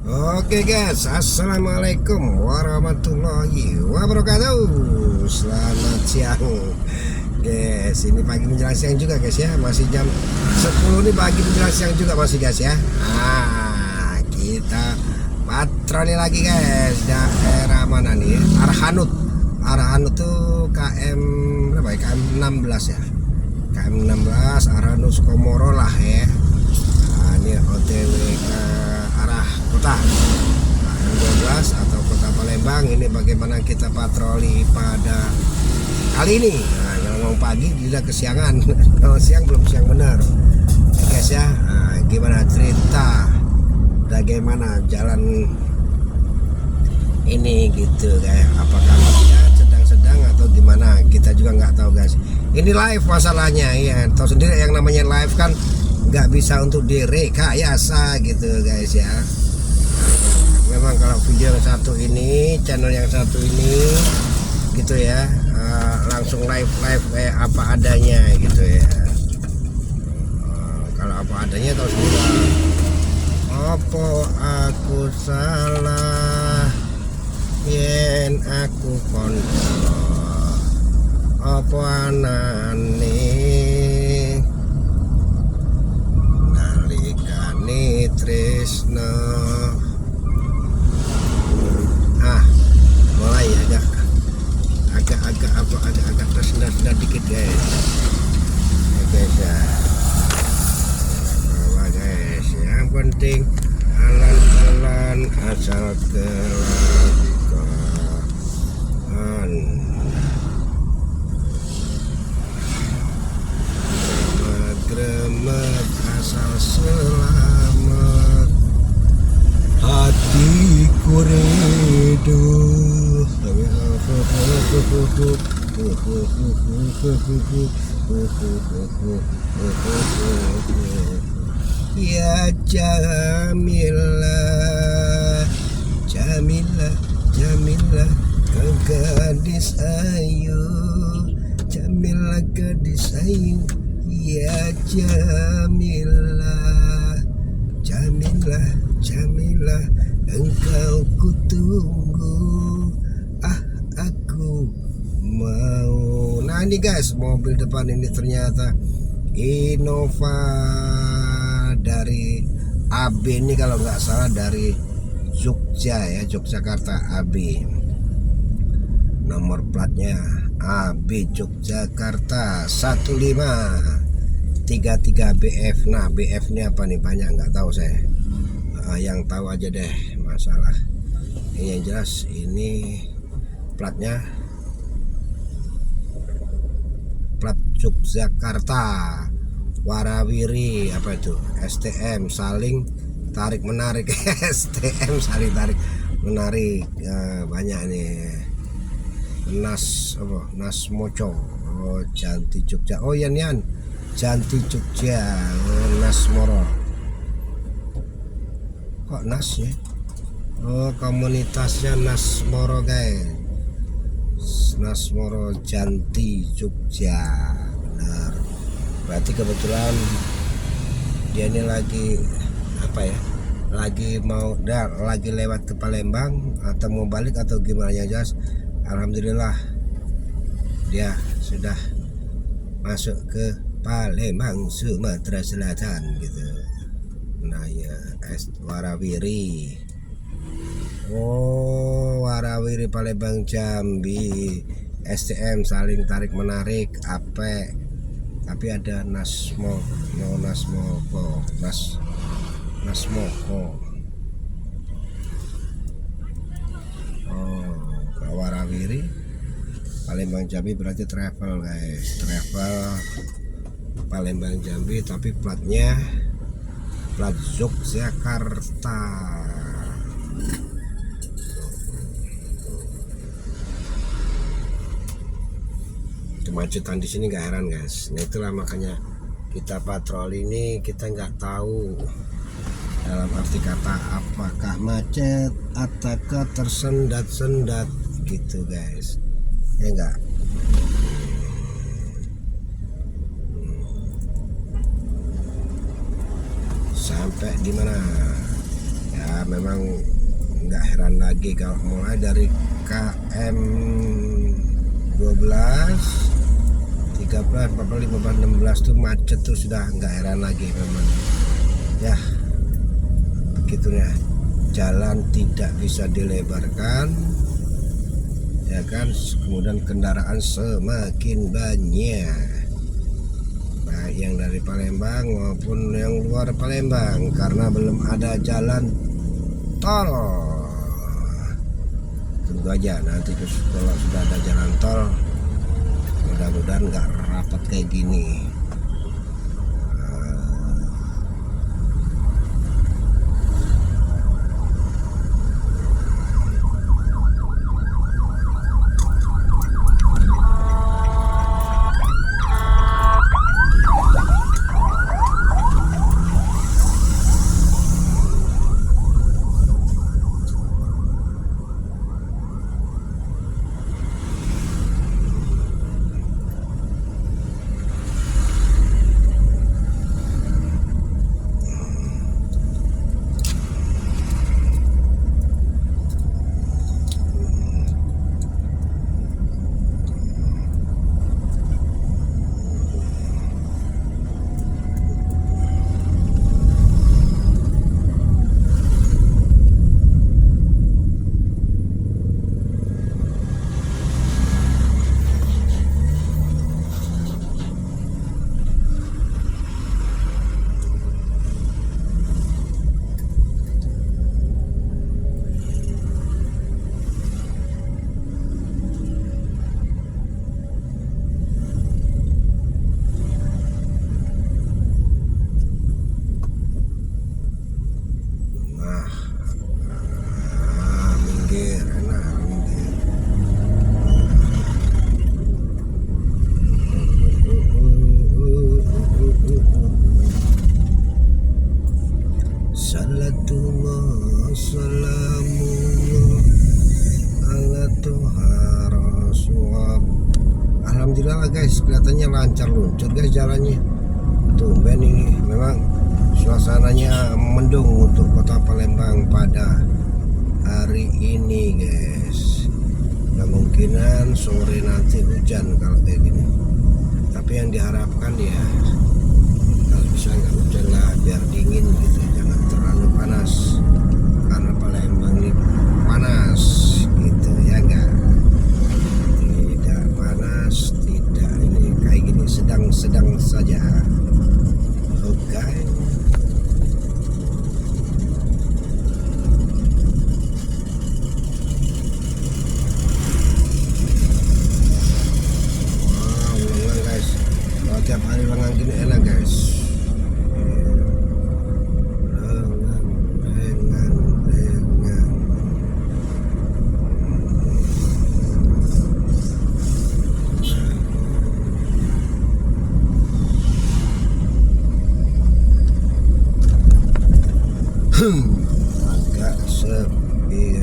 Oke guys, assalamualaikum warahmatullahi wabarakatuh. Selamat siang guys. Ini pagi menjelang siang juga guys ya. Masih jam 10 nih, pagi menjelang siang juga masih guys ya. Kita patroli lagi guys. Daerah mana nih? Arhanut. Arhanut tuh KM berapa ya? KM 16 ya. KM 16 Arhanut Sukomoro lah ya. Ini OTW ke arah kota KM12 atau kota Palembang. Ini bagaimana kita patroli pada kali ini. Kalau ngomong pagi tidak kesiangan. Kalau siang belum siang benar guys ya. Gimana cerita, bagaimana jalan ini gitu kayak apakah macet, sedang-sedang atau gimana, kita juga nggak tahu guys. Ini live masalahnya ya, tahu sendiri yang namanya live kan nggak bisa untuk direkayasa gitu guys ya. Memang kalau video yang satu ini, channel yang satu ini gitu ya, langsung live kayak apa adanya gitu ya. Kalau apa adanya tahu sendiri. Apa aku salah yen aku kondo apa anane nalikane tresno. Mulai agak tersendat dikit guys. Guys ya, bahwa guys yang penting alan-alan asal kelakuan, gremet asal selamat, hatiku redup. Ya Jamilah, Jamilah, Jamilah, kau gadis ayu, Jamilah gadis ayu. Ya Jamilah, Jamilah, Jamilah, engkau kutunggu. Aku mau. Nah ini guys, mobil depan ini ternyata Innova dari AB ini, kalau nggak salah dari Jogja ya, Yogyakarta AB. Nomor platnya AB Yogyakarta 1533 BF. Nah BF ini apa nih, banyak nggak tahu saya. Yang tahu aja deh masalah ini. Yang jelas ini platnya plat Yogyakarta, warawiri apa itu, STM saling tarik menarik. STM saling tarik menarik. Banyak nih Nas apa, Nas Moco, Janti Jogja. Oh Yan Janti Jogja. Nas Moro, kok Nas ya? Komunitasnya Nas Moro guys. Nas Moro Janti Jogja, benar. Berarti kebetulan dia ini lagi apa ya, lagi lagi lewat ke Palembang atau mau balik atau gimana ya jelas. Alhamdulillah dia sudah masuk ke Palembang, Sumatera Selatan gitu. Nah ya, warawiri. Warawiri Palembang Jambi, STM saling tarik menarik ape. Tapi ada Nasmoko. Warawiri Palembang Jambi berarti travel guys, travel Palembang Jambi, tapi platnya plat Yogyakarta. Kemacetan di sini gak heran guys. Nah itulah makanya kita patroli ini, kita nggak tahu dalam arti kata apakah macet ataukah tersendat-sendat gitu guys, ya enggak. Sampai di mana ya, memang nggak heran lagi kalau mulai dari KM 12 13 14 15 16 tuh macet tuh sudah nggak heran lagi memang ya, begitunya. Jalan tidak bisa dilebarkan ya kan, kemudian kendaraan semakin banyak, baik yang dari Palembang maupun yang luar Palembang, karena belum ada jalan tol. Tunggu aja nanti kalau sudah ada jalan tol, mudah-mudahan nggak rapat kayak gini. Alhamdulillah guys, kelihatannya lancar luncur guys jalannya. Tumben ini, memang suasananya mendung untuk kota Palembang pada hari ini guys. Kemungkinan sore nanti hujan kalau kayak gini, tapi yang diharapkan ya kalau bisa nggak hujan lah, biar dingin gitu, jangan terlalu panas, karena Palembang ini panas gitu ya enggak, tidak panas, tidak ini kayak gini, sedang-sedang saja. Oke. Tiap hari lengang gini enak guys. Lengang. Agak sepi.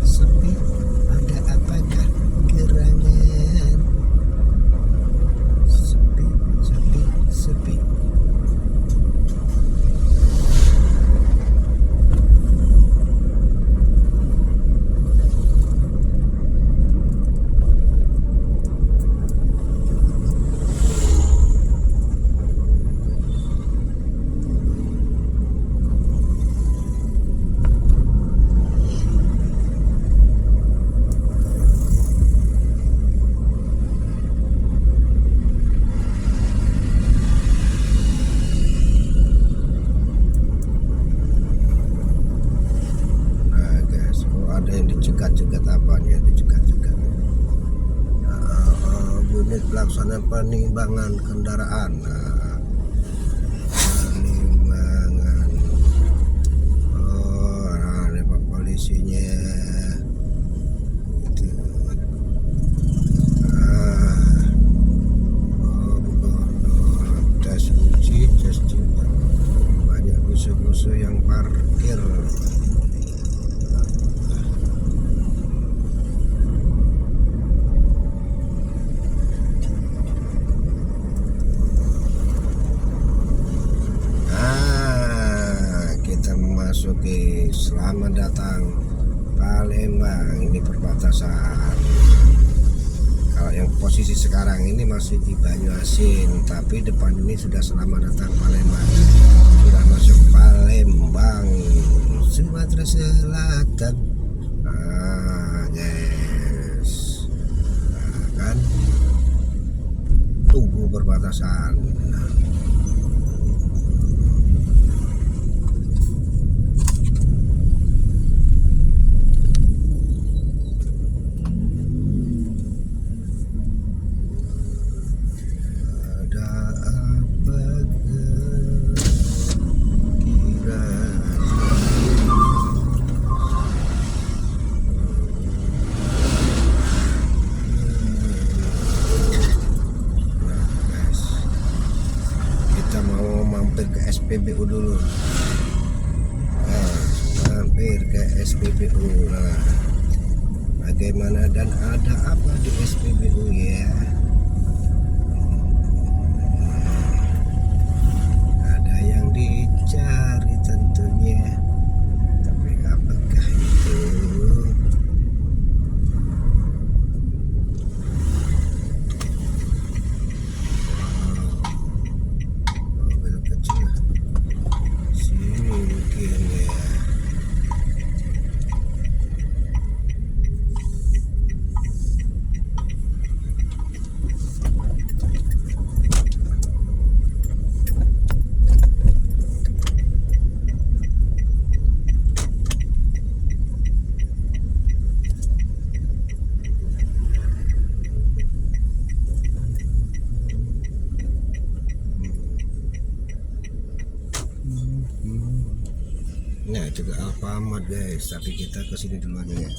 Sepi, ada apakah gerangan? Sepi. Ada yang dicegat-cegat, apanya dicegat-cegat. Unit pelaksana penimbangan kendaraan. Penimbangan. Ini Pak datang Palembang. Ini perbatasan. Kalau yang posisi sekarang ini masih di Banyuasin, tapi depan ini sudah selamat datang Palembang. Sudah masuk Palembang, Sumatera Selatan. Guys, nah, kan tunggu perbatasan. SPBU dulu. Nah, mampir ke SPBU. Nah, bagaimana dan ada apa di SPBU ya? Ada yang dicari tentunya, tapi apakah itu? Nah, juga Alfamart guys, tapi kita kesini duluan ya.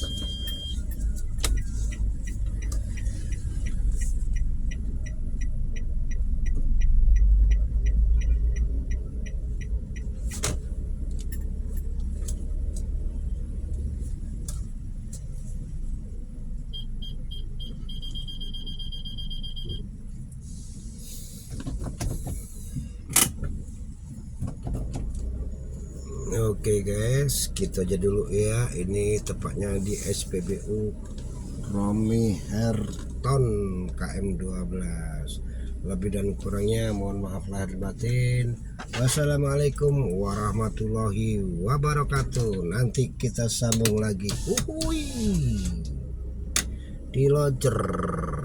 Oke guys, kita aja dulu ya. Ini tepatnya di SPBU Romi Herton KM 12. Lebih dan kurangnya mohon maaf lahir batin. Wassalamualaikum warahmatullahi wabarakatuh. Nanti kita sambung lagi. Di Lodger.